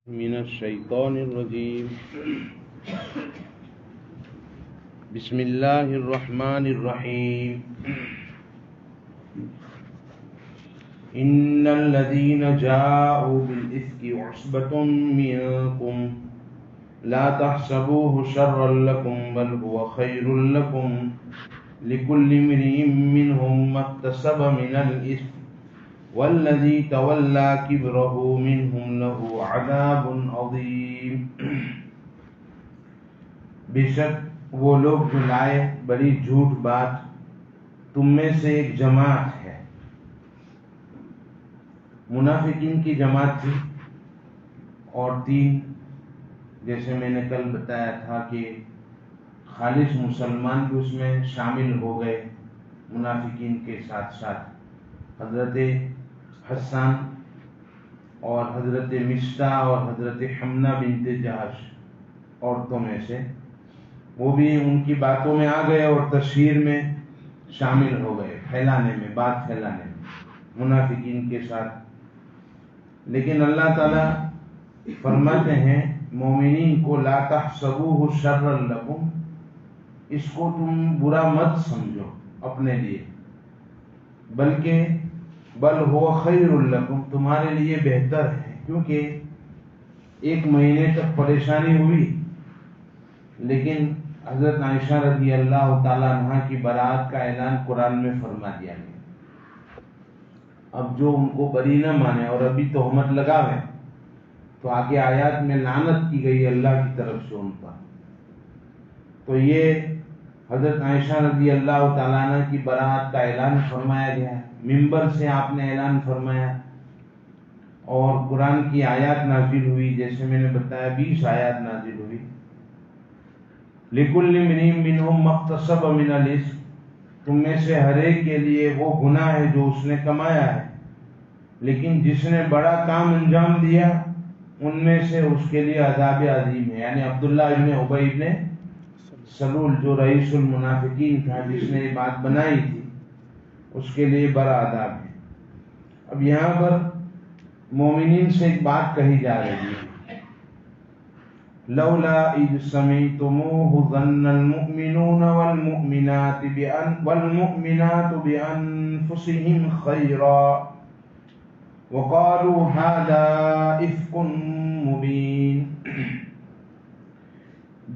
من الشیطان الرجیم بسم اللہ الرحمن الرحیم ان الذين جاءوا بالإفك عصبة منكم لا تحسبوه شرا لكم بل هو خير لكم لكل امرئ منهم ما اكتسب من الإثم والذي تولى كبره منهم له عذاب عظيم۔ بے شک وہ لوگ جو لائے بڑی جھوٹ بات تم میں سے ایک جماعت ہے، منافقین کی جماعت تھی، اور تین جیسے میں نے کل بتایا تھا کہ خالص مسلمان بھی اس میں شامل ہو گئے منافقین کے ساتھ ساتھ، حضرت حسان اور حضرت مشتہ اور حضرت حمنہ بنت جہش عورتوں میں سے، وہ بھی ان کی باتوں میں آ گئے اور تشہیر میں شامل ہو گئے، پھیلانے میں، بات پھیلانے میں منافقین کے ساتھ۔ لیکن اللہ تعالیٰ فرماتے ہیں مومنین کو لا تحسبوہ شرا لکم، اس کو تم برا مت سمجھو اپنے لیے، بلکہ بل هو خیر لکم، تمہارے لیے بہتر ہے، کیونکہ ایک مہینے تک پریشانی ہوئی لیکن حضرت عائشہ رضی اللہ تعالیٰ عنہ کی برات کا اعلان قرآن میں فرما دیا گیا۔ اب جو ان کو بری نہ مانے اور ابھی تہمت لگاوے تو آگے آیات میں لعنت کی گئی اللہ کی طرف سے ان پر۔ تو یہ حضرت عائشہ رضی اللہ تعالیٰ عنہ کی برات کا اعلان فرمایا گیا، ممبر سے آپ نے اعلان فرمایا، اور قرآن کی آیات نازل ہوئی، جیسے میں نے بتایا 20 آیات نازل ہوئی۔ لِكُلِّ امْرِئٍ مِّنْهُم مَّا اكْتَسَبَ مِنَ الْإِثْمِ، تم میں سے ہر ایک کے لیے وہ گناہ ہے جو اس نے کمایا ہے، لیکن جس نے بڑا کام انجام دیا ان میں سے اس کے لیے عذاب عظیم ہے، یعنی عبداللہ ابن ابی ابن سلول جو رئیس المنافقین تھا، جس نے یہ بات بنائی تھی، اس کے لیے بڑا عذاب ہے۔ اب یہاں پر مومنین سے ایک بات کہی جا رہی ہے، لولا اذ سمعتموه ظن المؤمنون والمؤمنات بأنفسهم خيرا وقالوا هذا إفك مبين۔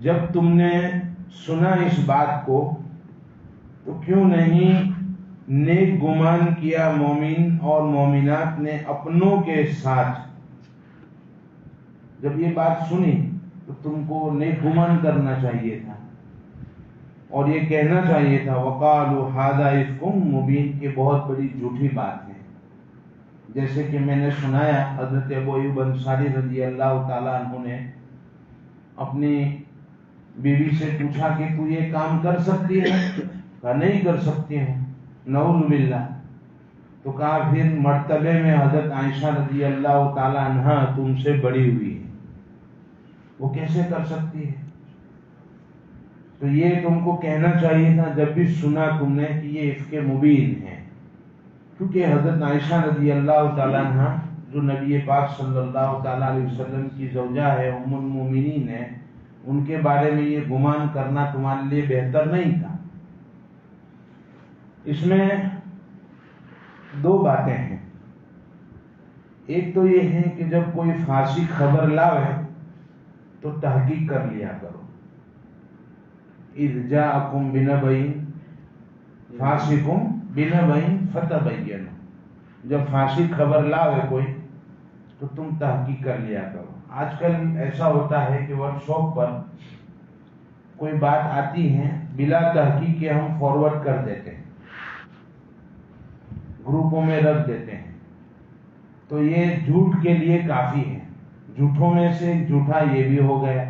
جب تم نے سنا اس بات کو تو کیوں نہیں نیک گمان کیا مومن اور مومنات نے اپنوں کے ساتھ۔ جب یہ بات سنی تو تم کو نیک گمان کرنا چاہیے تھا اور یہ کہنا چاہیے تھا وَقَالُوا هَذَا إِفْكٌ مُبِينٌ، کہ بہت بڑی جھوٹی بات ہے۔ جیسے کہ میں نے سنایا حضرت ابو ایوب انصاری رضی اللہ تعالیٰ عنہ نے اپنی بیوی سے پوچھا کہ تو یہ کام کر سکتی ہے؟ کہا نہیں کر سکتی ہوں، نعوذ باللہ۔ تو کہا پھر مرتبے میں حضرت عائشہ رضی اللہ تعالیٰ عنہ تم سے بڑی ہوئی ہے، وہ کیسے کر سکتی ہے؟ تو یہ تم کو کہنا چاہیے تھا جب بھی سنا تم نے کہ یہ افک مبین ہے، کیونکہ حضرت عائشہ رضی اللہ تعالیٰ عنہ جو نبی پاک صلی اللہ تعالیٰ علیہ وسلم کی زوجہ ہے، ام المومنین ہے، ان کے بارے میں یہ گمان کرنا تمہارے لیے بہتر نہیں تھا۔ اس میں دو باتیں ہیں، ایک تو یہ ہے کہ جب کوئی فاسق خبر لاوے تو تحقیق کر لیا کرو، اذ جاءکم بنبأ فاسق بنبأ فتبینوا، جب فاسق خبر لاوے کوئی تو تم تحقیق کر لیا کرو۔ آج کل ایسا ہوتا ہے کہ واٹس ایپ پر کوئی بات آتی ہے بلا تحقیق کے ہم فارورڈ کر دیتے ہیں، گروپوں میں رکھ دیتے ہیں، تو یہ جھوٹ کے لیے کافی ہے۔ جھوٹوں میں سے جھوٹا یہ بھی ہو گیا۔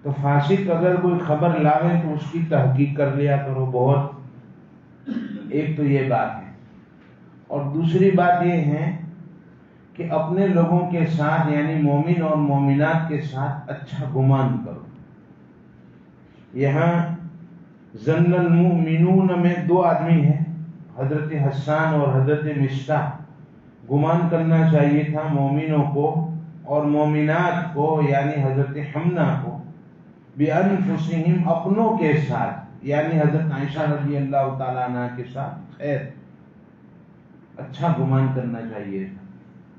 تو فاسق اگر کوئی خبر لاوے تو اس کی تحقیق کر لیا کرو، بہت۔ ایک تو یہ بات ہے، اور دوسری بات یہ ہے کہ اپنے لوگوں کے ساتھ یعنی مومن اور مومنات کے ساتھ اچھا گمان کرو۔ یہاں ظن المؤمنون میں دو آدمی ہیں، حضرت حسان اور حضرت مشتہ، گمان کرنا چاہیے تھا مومنوں کو اور مومنات کو، یعنی حضرت حمنہ کو، بِأَنفُسِهِمْ اپنوں کے ساتھ، یعنی حضرت عائشہ رضی اللہ تعالیٰ عنہ کے ساتھ خیر اچھا گمان کرنا چاہیے تھا۔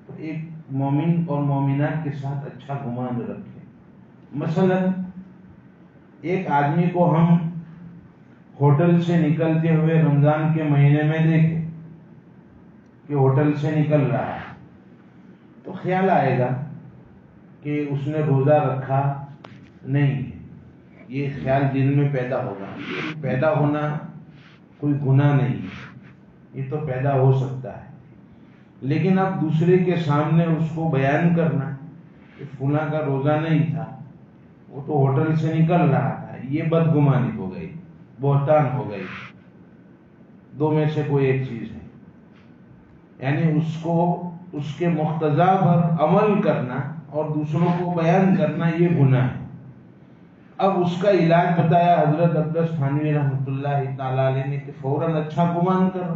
تو ایک مومن اور مومنات کے ساتھ اچھا گمان رکھیں۔ مثلا ایک آدمی کو ہم ہوٹل سے نکلتے ہوئے رمضان کے مہینے میں دیکھیں کہ ہوٹل سے نکل رہا ہے، تو خیال آئے گا کہ اس نے روزہ رکھا نہیں، یہ خیال دل میں پیدا ہوگا۔ پیدا ہونا کوئی گناہ نہیں ہے، یہ تو پیدا ہو سکتا ہے، لیکن اب دوسرے کے سامنے اس کو بیان کرنا کہ فلاں کا روزہ نہیں تھا، وہ تو ہوٹل سے نکل رہا تھا، یہ بدگمانی ہو گئی، بہتان ہو گئی، دو میں سے کوئی ایک چیز ہے۔ یعنی اس کو اس کے مقتضا پر عمل کرنا اور دوسروں کو بیان کرنا یہ گناہ ہے۔ اب اس کا علاج بتایا حضرت اقدس تھانوی رحمۃ اللہ تعالیٰ علیہ نے کہ فوراً اچھا گمان کرو،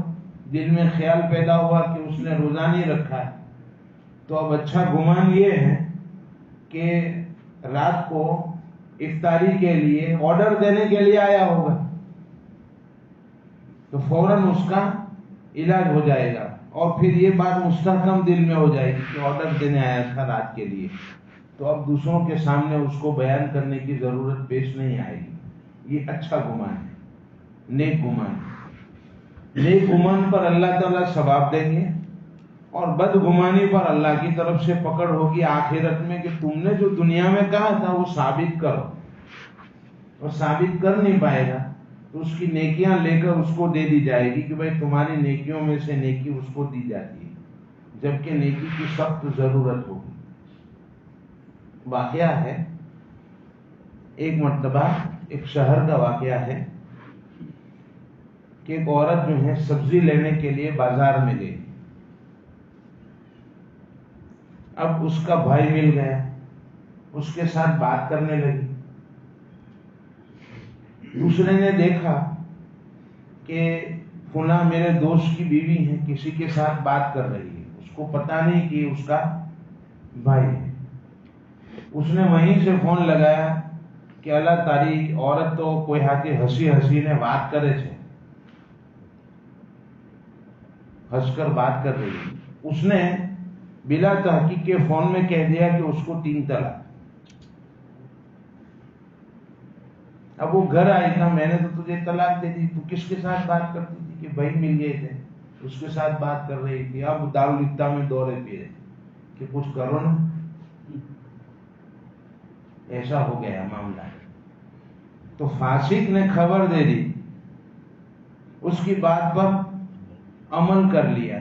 دل میں خیال پیدا ہوا کہ اس نے روزہ نہیں رکھا ہے، تو اب اچھا گمان یہ ہے کہ رات کو افطاری کے لیے آرڈر دینے کے لیے آیا ہوگا، تو فوراً اس کا علاج ہو جائے گا، اور پھر یہ بات مستحکم دل میں ہو جائے گی کہ آرڈر دینے آیا تھا رات کے لیے، تو اب دوسروں کے سامنے اس کو بیان کرنے کی ضرورت پیش نہیں آئے گی۔ یہ اچھا گمان ہے، نیک گمان ہے۔ نیک گمان پر اللہ تعالیٰ ثواب دیں گے، اور بدگمانی پر اللہ کی طرف سے پکڑ ہوگی آخرت میں کہ تم نے جو دنیا میں کہا تھا وہ ثابت کرو، اور ثابت کر نہیں پائے گا تو اس کی نیکیاں لے کر اس کو دے دی جائے گی کہ بھائی تمہاری نیکیوں میں سے نیکی اس کو دی جاتی ہے، جبکہ نیکی کی سخت ضرورت ہوگی۔ واقعہ ہے، ایک مرتبہ ایک شہر کا واقعہ ہے کہ ایک عورت جو ہے سبزی لینے کے لیے بازار میں گئی۔ اب اس کا بھائی مل گیا، اس کے ساتھ بات کرنے لگی۔ دوسرے نے دیکھا کہ فلاں میرے دوست کی بیوی ہے، کسی کے ساتھ بات کر رہی ہے، اس کو پتا نہیں کہ اس کا بھائی ہے۔ اس نے وہیں سے فون لگایا کہ اللہ تاری عورت تو کوئی ہاتھی ہنسی نے بات کرے چھے، ہنس کر بات کر رہی ہے۔ اس نے بلا تحقیق کے فون میں کہہ دیا کہ اس کو 3 طلاق۔ اب وہ گھر آئی تھا، میں نے تو تجھے طلاق دے دی، تو کس کے ساتھ بات کرتی تھی؟ کہ بھائی مل گئے تھے، اس کے ساتھ بات کر رہی تھی۔ اب دارالفتہ میں دورے پھرے کہ کچھ کرو نا، ایسا ہو گیا معاملہ۔ تو فاسق نے خبر دے دی، اس کی بات پر عمل کر لیا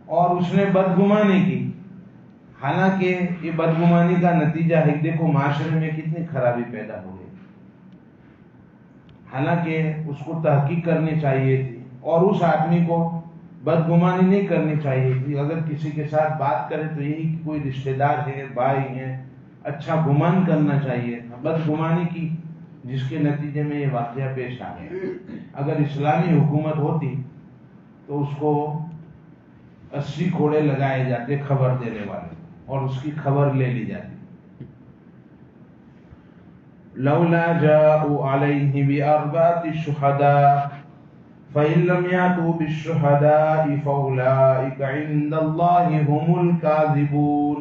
اور اس نے بدگمانی کی، حالانکہ یہ بدگمانی کا نتیجہ ہے، دیکھو معاشرے میں کتنی خرابی پیدا ہو گئی۔ حالانکہ اس کو تحقیق کرنی چاہیے تھی اور اس آدمی کو بدگمانی نہیں کرنی چاہیے تھی۔ اگر کسی کے ساتھ بات کرے تو یہی کہ کوئی رشتہ دار ہے، بھائی ہے، اچھا گمان کرنا چاہیے تھا۔ بدگمانی کی، جس کے نتیجے میں یہ واقعہ پیش آ گیا۔ اگر اسلامی حکومت ہوتی تو اس کو 80 کوڑے لگائے جاتے خبر دینے والے، اور اس کی خبر لے لی جاتی۔ لولا جاءوا علیہ بأربعة شہداء فإن لم يأتوا بالشہداء فأولئک عند اللہ هم الکاذبون۔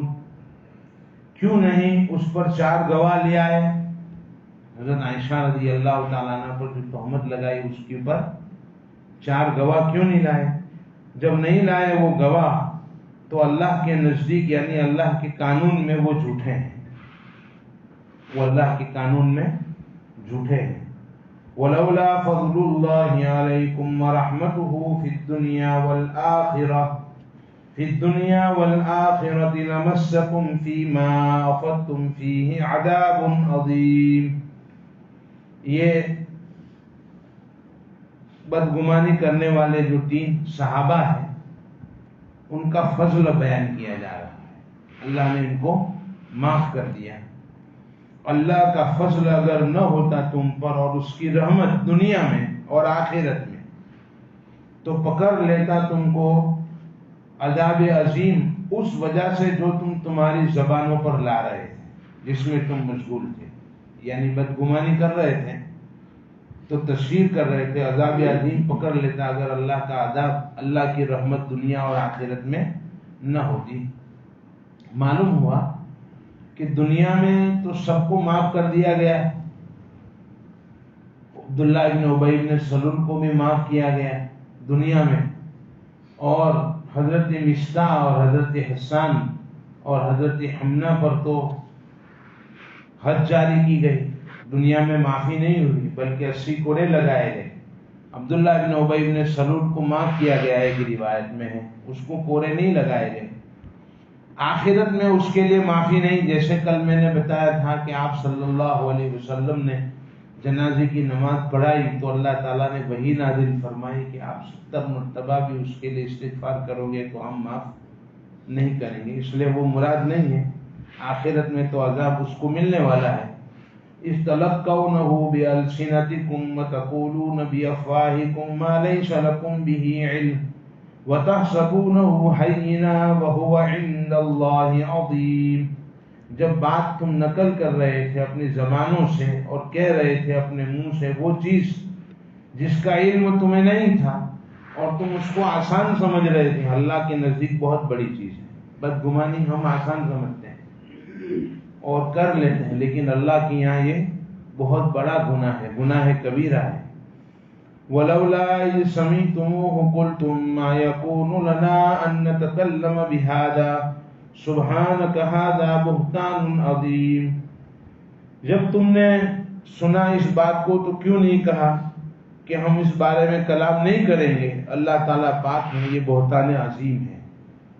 کیوں نہیں اس پر 4 گواہ لے آئے؟ حضرت عائشہ رضی اللہ تعالیٰ عنہ پر جو تہمت لگائی اس کے اوپر 4 گواہ کیوں نہیں لائے؟ جب نہیں لائے وہ گواہ تو اللہ کے نزدیک، یعنی اللہ کے قانون میں وہ جھوٹے ہیں، وہ اللہ کے قانون میں جھوٹے ہیں۔ وَلَوْلَا فَضْلُ اللَّهِ عَلَيْكُمْ وَرَحْمَتُهُ فِي الدُّنْيَا وَالْآخِرَةِ لَمَسَّكُمْ فِي مَا أَفَضْتُمْ فِيهِ عَذَابٌ عَظِيمٌ۔ یہ بدگمانی کرنے والے جو 3 صحابہ ہیں، ان کا فضل بیان کیا جا رہا ہے۔ اللہ نے ان کو معاف کر دیا۔ اللہ کا فضل اگر نہ ہوتا تم پر اور اس کی رحمت دنیا میں اور آخرت میں، تو پکڑ لیتا تم کو عذاب عظیم اس وجہ سے جو تمہاری زبانوں پر لا رہے تھے، جس میں تم مشغول تھے، یعنی بدگمانی کر رہے تھے تو تشہیر کر رہے تھے، عذاب عظیم پکڑ لیتا اگر اللہ کا عذاب، اللہ کی رحمت دنیا اور آخرت میں نہ ہوتی۔ معلوم ہوا کہ دنیا میں تو سب کو معاف کر دیا گیا، عبداللہ ابن ابی ابن سلول کو بھی معاف کیا گیا دنیا میں، اور حضرت مصطح اور حضرت حسان اور حضرت حمنہ پر تو حد جاری کی گئی، دنیا میں معافی نہیں ہوئی بلکہ 80 کوڑے لگائے گئے۔ عبداللہ ابن ابی ابن سلول کو معاف کیا گیا ہے کہ روایت میں ہے، اس کو کوڑے نہیں لگائے گئے۔ آخرت میں اس کے لیے معافی نہیں، جیسے کل میں نے بتایا تھا کہ آپ صلی اللہ علیہ وسلم نے جنازے کی نماز پڑھائی تو اللہ تعالیٰ نے وحی نازل فرمائی کہ آپ 70 مرتبہ بھی اس کے لیے استغفار کرو گے تو ہم معاف نہیں کریں گے، اس لیے وہ مراد نہیں ہے۔ آخرت میں تو عذاب اس کو ملنے والا ہے۔ اِذْ تَلَقَّوْنَهُ بِأَلْسِنَتِكُمْ وَتَقُولُونَ بِأَفْوَاهِكُمْ مَا لَيْسَ لَكُمْ بِهِ عِلْمٌ وَتَحْسَبُونَهُ هَيِّنًا وَهُوَ عِندَ اللَّهِ عَظِيمٌ، جب بات تم نقل کر رہے تھے اپنی زبانوں سے اور کہہ رہے تھے اپنے منہ سے وہ چیز جس کا علم تمہیں نہیں تھا اور تم اس کو آسان سمجھ رہے تھے، اللہ کے نزدیک بہت بڑی چیز ہے۔ بدگمانی ہم آسان سمجھتے ہیں اور کر لیتے ہیں، لیکن اللہ کے یہاں یہ بہت بڑا گناہ ہے، گناہ کبیرہ ہے۔ وَلَوْلَا إِذْ سَمِعْتُمُوهُ قُلْتُم مَّا يَكُونُ لَنَا أَن نَّتَكَلَّمَ بِهَٰذَا سُبْحَانَكَ هَٰذَا بُهْتَانٌ عَظِيمٌ، جب تم نے سنا اس بات کو تو کیوں نہیں کہا کہ ہم اس بارے میں کلام نہیں کریں گے، اللہ تعالیٰ پاک ہے، یہ بہتان عظیم ہے،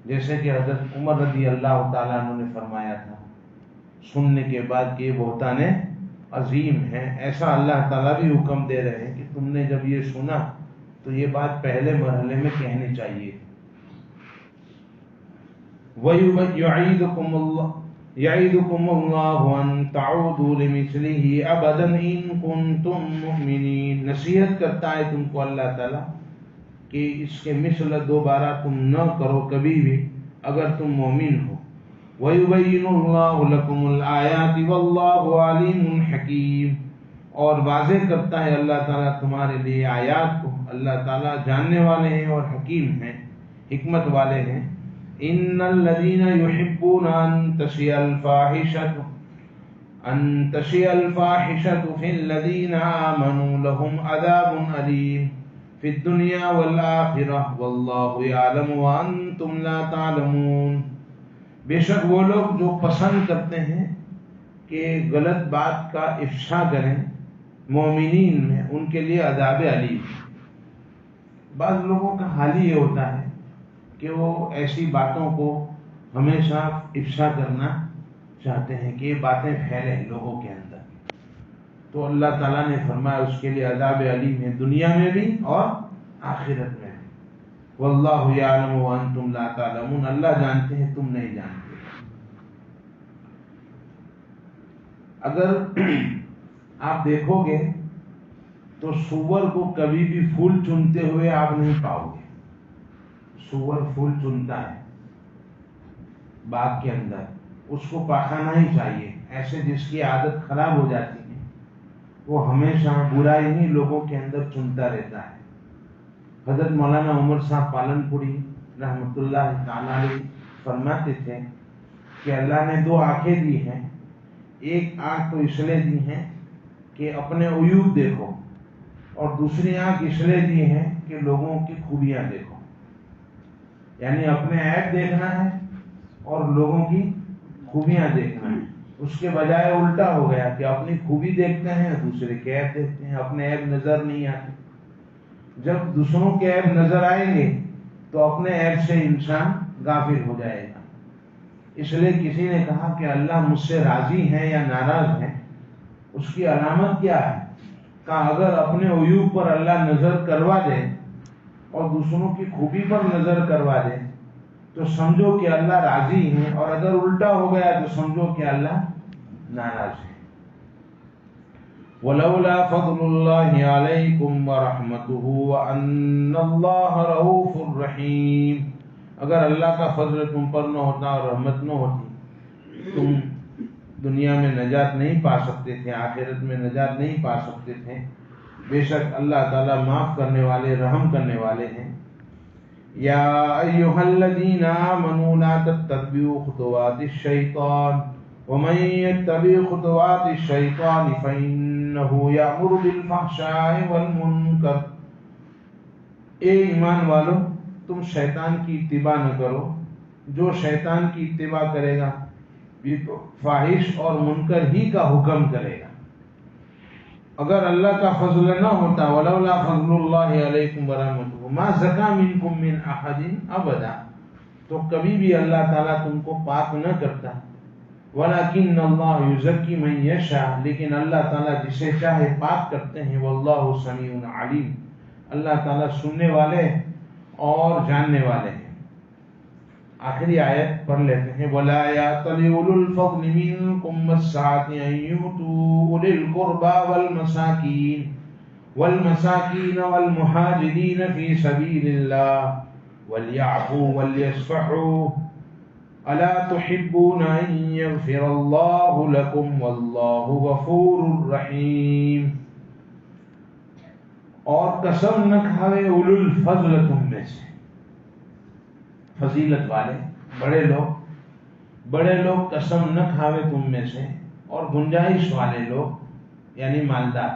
جیسے کہ حضرت عمر رضی اللہ تعالیٰ عنہ نے فرمایا تھا سننے کے بعد کہ یہ بہتان عظیم ہے۔ ایسا اللہ تعالیٰ بھی حکم دے رہے ہیں کہ تم نے جب یہ سنا تو یہ بات پہلے مرحلے میں کہنی چاہیے۔ يَعِدُكُمُ اللَّهُ أَن تَعُودُوا لِمِثْلِهِ أَبَدًا إِن كُنتُم مُّؤْمِنِينَ، نصیحت کرتا ہے تم کو اللہ تعالیٰ کہ اس کے مثل دوبارہ تم نہ کرو کبھی بھی اگر تم مومن ہو۔ وَيُبَيِّنُ اللَّهُ لَكُمُ الْآيَاتِ وَاللَّهُ عَلِيمٌ حَكِيمٌ، اور واضح کرتا ہے اللہ تعالیٰ تمہارے لیے آیات کو، اللہ تعالیٰ جاننے والے ہیں اور حکیم ہیں، حکمت والے ہیں۔ إِنَّ الَّذِينَ يُحِبُّونَ أَن تَشِيَعَ الْفَاحِشَةُ فِي الَّذِينَ آمَنُوا لَهُمْ عَذَابٌ أَلِيمٌ فِي الدُّنْيَا وَالْآخِرَةِ وَاللَّهُ يَعْلَمُ وَأَنْتُمْ لَا تَعْلَمُونَ، بے شک وہ لوگ جو پسند کرتے ہیں کہ غلط بات کا افشا کریں مومنین میں، ان کے لیے عذاب علیم۔ بعض لوگوں کا حال ہی یہ ہوتا ہے کہ وہ ایسی باتوں کو ہمیشہ افشا کرنا چاہتے ہیں کہ یہ باتیں پھیلیں لوگوں کے اندر، تو اللہ تعالیٰ نے فرمایا اس کے لیے عذاب علیم ہے، دنیا میں بھی اور آخرت میں بھی۔ واللہ یعلم وانتم لا تعلمون، اللہ جانتے ہیں تم نہیں جانتے۔ اگر آپ دیکھو گے تو سور کو کبھی بھی پھول چنتے ہوئے آپ نہیں پاؤ گے۔ سور پھول چنتا ہے باغ کے اندر، اس کو پاخانہ ہی چاہیے، ایسے جس کی عادت خراب ہو جاتی ہے وہ ہمیشہ برائی ہی لوگوں کے اندر چنتا رہتا ہے۔ حضرت مولانا عمر صاحب پالن پوری رحمۃ اللہ تعالی علیہ فرماتے تھے کہ اللہ نے 2 آنکھیں دی ہیں، ایک آنکھ تو اس لیے دی ہیں کہ اپنے عیوب دیکھو، اور دوسری آنکھ اس لیے دی ہے کہ لوگوں کی خوبیاں دیکھو، یعنی اپنے عیب دیکھنا ہے اور لوگوں کی خوبیاں دیکھنا ہے۔ اس کے بجائے الٹا ہو گیا کہ اپنی خوبی دیکھتے ہیں، دوسرے کے عیب دیکھتے ہیں، اپنے عیب نظر نہیں آتے۔ جب دوسروں کے عیب نظر آئیں گے تو اپنے عیب سے انسان غافل ہو جائے گا۔ اس لیے کسی نے کہا کہ اللہ مجھ سے راضی ہے یا ناراض ہے، اس کی علامت کیا ہے؟ کہا اگر اپنے عیوب پر اللہ نظر کروا دے اور دوسروں کی خوبی پر نظر کروا دے تو سمجھو کہ اللہ راضی ہے، اور اگر الٹا ہو گیا تو سمجھو کہ اللہ ناراض ہے۔ وَلَوْلَا فَضْلُ اللَّهِ عَلَيْكُمْ وَرَحْمَتُهُ وَأَنَّ اللَّهَ رَءُوفٌ رَحِيمٌ، اگر اللہ کا فضل تم پر نہ ہوتا اور رحمت نہ ہوتی تم دنیا میں نجات نہیں پا سکتے تھے، آخرت میں نجات نہیں پا سکتے تھے۔ بے شک اللہ تعالیٰ معاف کرنے والے، رحم کرنے والے ہیں۔ یا ایھا الذین آمنوا لا تتبعوا خطوات الشیطان ومن يتبع خطوات الشیطان فإنه یأمر بالفحشاء والمنکر۔ اے ایمان والو، تم شیطان کی اتباع نہ کرو، جو شیطان کی اتباع کرے گا یہ تو فاحش اور منکر ہی کا حکم کرے گا۔ اگر اللہ کا فضل نہ ہوتا، ولولا فضل اللہ علیکم ورحمتہ ما زکا منکم من احد ابدا، تو کبھی بھی اللہ تعالیٰ تم کو پاک نہ کرتا۔ ولکن اللہ یزکی من یشاء، لیکن اللہ تعالیٰ جسے چاہے پاک کرتے ہیں۔ واللہ سمیع علیم، اللہ تعالیٰ سننے والے اور جاننے والے ہیں۔ آخری آیت پڑھ لیتے ہیں۔ وَلَا يَأْتَلِ أُولُو الْفَضْلِ مِنكُمْ وَالسَّعَةِ أَن يُؤْتُوا أُولِي الْقُرْبَى وَالْمَسَاكِينَ وَالْمُهَاجِرِينَ فِي سَبِيلِ اللَّهِ وَلْيَعْفُوا وَلْيَصْفَحُوا أَلَا تُحِبُّونَ أَن يَغْفِرَ اللَّهُ لَكُمْ وَاللَّهُ غَفُورٌ رَحِيمٌ۔ اور قسم نہ کھاوے اولو الفضل تم میں سے، فضیلت والے بڑے لوگ قسم نہ کھاوے تم میں سے، اور گنجائش والے لوگ یعنی مالدار،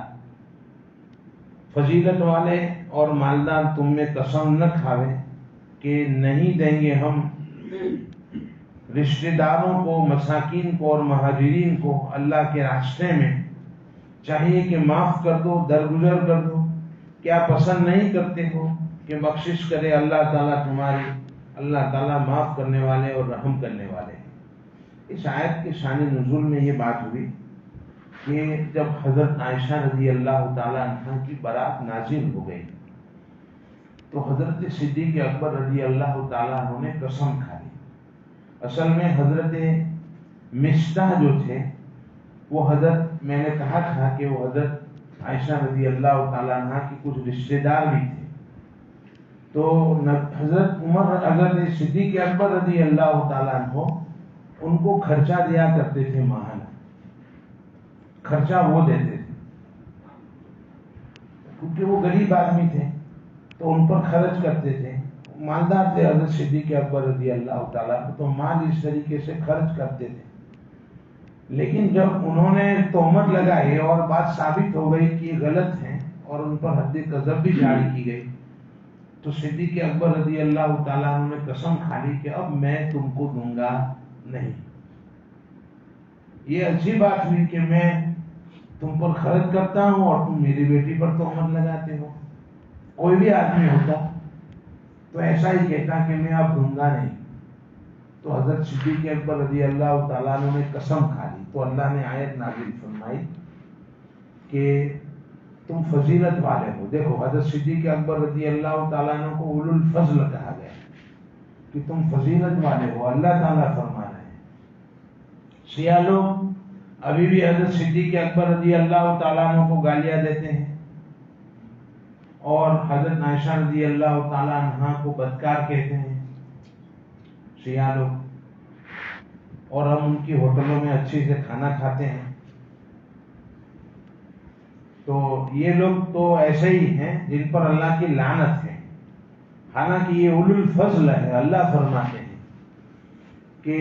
فضیلت والے اور مالدار تم میں قسم نہ کھاوے کہ نہیں دیں گے ہم رشتہ داروں کو، مساکین کو اور مہاجرین کو اللہ کے راستے میں، چاہیے کہ معاف کر دو، درگزر کر دو۔ کیا پسند نہیں کرتے ہو کہ بخشش کرے اللہ تعالیٰ تمہاری؟ اللہ تعالیٰ معاف کرنے والے اور رحم کرنے والے ہیں۔ اس آیت کے شان نزول میں یہ بات ہوئی کہ جب حضرت عائشہ رضی اللہ تعالیٰ عنہ کی برات نازل ہو گئی تو حضرت صدیق اکبر رضی اللہ تعالیٰ عنہ نے قسم کھا لی۔ اصل میں حضرت مصطح جو تھے وہ حضرت، میں نے کہا تھا کہ وہ حضرت عائشہ رضی اللہ تعالیٰ عنہ کی کچھ رشتہ دار بھی تھے، تو حضرت صدیق اکبر رضی اللہ تعالیٰ عنہ ان کو خرچہ دیا کرتے تھے، ماہانہ خرچہ وہ دیتے تھے، کیونکہ وہ غریب آدمی تھے تو ان پر خرچ کرتے تھے۔ مالدار تھے حضرت صدیق اکبر رضی اللہ تعالیٰ عنہ، تو مال اس طریقے سے خرچ کرتے تھے۔ لیکن جب انہوں نے تہمت لگائی اور بات ثابت ہو گئی کہ یہ غلط ہیں اور ان پر حد قذف بھی جاری کی گئی، تو صدیق اکبر رضی اللہ تعالیٰ عنہ نے قسم کھا لی کہ اب میں تم کو دوں گا نہیں۔ یہ اچھی بات ہوئی کہ میں تم پر خرچ کرتا ہوں اور تم میری بیٹی پر تہمت لگاتے ہو۔ کوئی بھی آدمی ہوتا تو ایسا ہی کہتا کہ میں اب دوں گا نہیں۔ تو حضرت صدیق اکبر رضی اللہ تعالیٰ عنہ نے قسم کھا لی، تو اللہ نے آیت نازل فرمائی کہ تم فضیلت والے ہو۔ دیکھو حضرت صدیق اکبر رضی اللہ تعالیٰ عنہ کو اولو الفضل کہا گیا کہ تم فضیلت والے ہو، اللہ تعالیٰ فرما رہے ہیں۔ شیعہ لوگ ابھی بھی حضرت صدیق اکبر رضی اللہ تعالیٰ عنہ کو گالیاں دیتے ہیں اور حضرت عائشہ رضی اللہ تعالیٰ عنہ کو بدکار کہتے ہیں شیعہ لوگ، اور ہم ان کی ہوٹلوں میں اچھے سے کھانا کھاتے ہیں۔ تو یہ لوگ تو ایسے ہی ہیں جن پر اللہ کی لعنت ہے، حالانکہ یہ اولو الفضل ہے۔ اللہ فرماتے ہیں کہ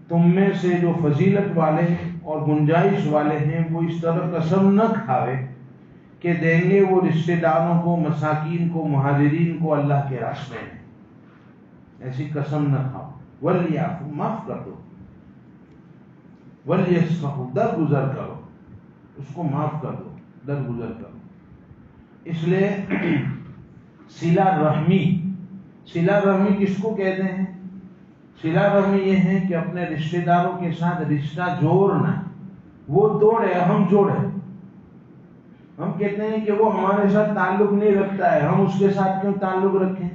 تم میں سے جو فضیلت والے ہیں اور گنجائش والے ہیں وہ اس طرح قسم نہ کھاوے کہ دیں گے وہ رشتہ داروں کو، مساکین کو، مہاجرین کو اللہ کے راستے میں، ایسی قسم نہ کھاؤ۔ وَلْيَعْفُوا، معاف کر دو، وَلْيَصْفَحُوا، درگزر کرو، اس کو معاف کر دو، درگزر کرو۔ اس لیے صلہ رحمی کس کو کہتے ہیں؟ صلہ رحمی یہ ہے کہ اپنے رشتہ داروں کے ساتھ رشتہ جوڑنا، وہ توڑے ہم جوڑے۔ ہم کہتے ہیں کہ وہ ہمارے ساتھ تعلق نہیں رکھتا ہے، ہم اس کے ساتھ کیوں تعلق رکھیں؟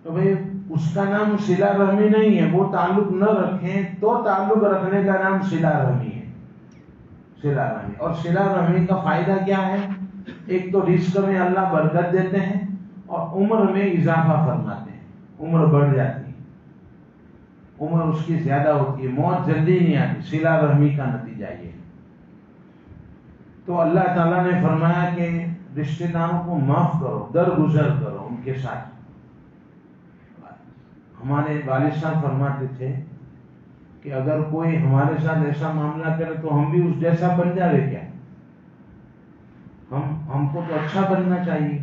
تو بھئی اس کا نام صلہ رحمی نہیں ہے، وہ تعلق نہ رکھیں تو تعلق رکھنے کا نام صلہ رحمی ہے۔ صلہ رحمی، اور صلہ رحمی کا فائدہ کیا ہے؟ ایک تو رزق میں اللہ برکت دیتے ہیں اور عمر میں اضافہ فرماتے ہیں۔ عمر بڑھ جاتی ہے، عمر اس کی زیادہ ہوتی ہے، موت جلدی نہیں آتی، صلہ رحمی کا نتیجہ یہ ہے۔ تو اللہ تعالیٰ نے فرمایا کہ رشتہ داروں کو معاف کرو، درگزر کرو ان کے ساتھ۔ ہمارے والد صاحب فرماتے تھے کہ اگر کوئی ہمارے ساتھ ایسا معاملہ کرے تو ہم بھی اس جیسا بن جاوے کیا، ہم کو تو اچھا بننا چاہیے،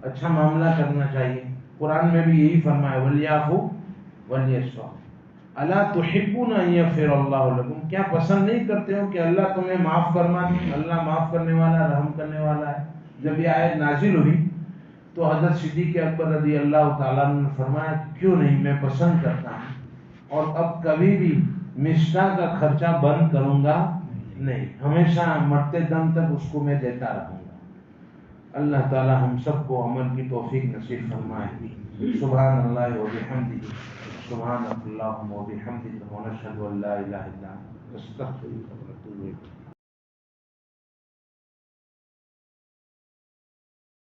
اچھا معاملہ کرنا چاہیے۔ قرآن میں بھی یہی فرمایا وَلْيَعْفُوا وَلْيَصْفَحُوا أَلَا تُحِبُّونَ أَن يَغْفِرَ اللَّهُ لَكُمْ، کیا پسند نہیں کرتے ہو کہ اللہ تمہیں معاف فرما دے؟ اللہ معاف کرنے والا، رحم کرنے والا ہے۔ جب یہ آیت نازل ہوئی تو حضرت صدیق اکبر رضی اللہ تعالیٰ عنہ نے فرمایا کیوں نہیں، میں پسند کرتا ہوں، اور اب کبھی بھی مشتاں کا خرچہ بند کروں گا نہیں، ہمیشہ مرتے دم تک اس کو میں دیتا رہوں گا۔ اللہ تعالی ہم سب کو عمل کی توفیق نصیب فرمائے۔ سبحان اللہ و بحمدہ، سبحانک اللہم و بحمدک، ونشہد ان لا الہ الا انت، نستغفرک و نتوب الیک۔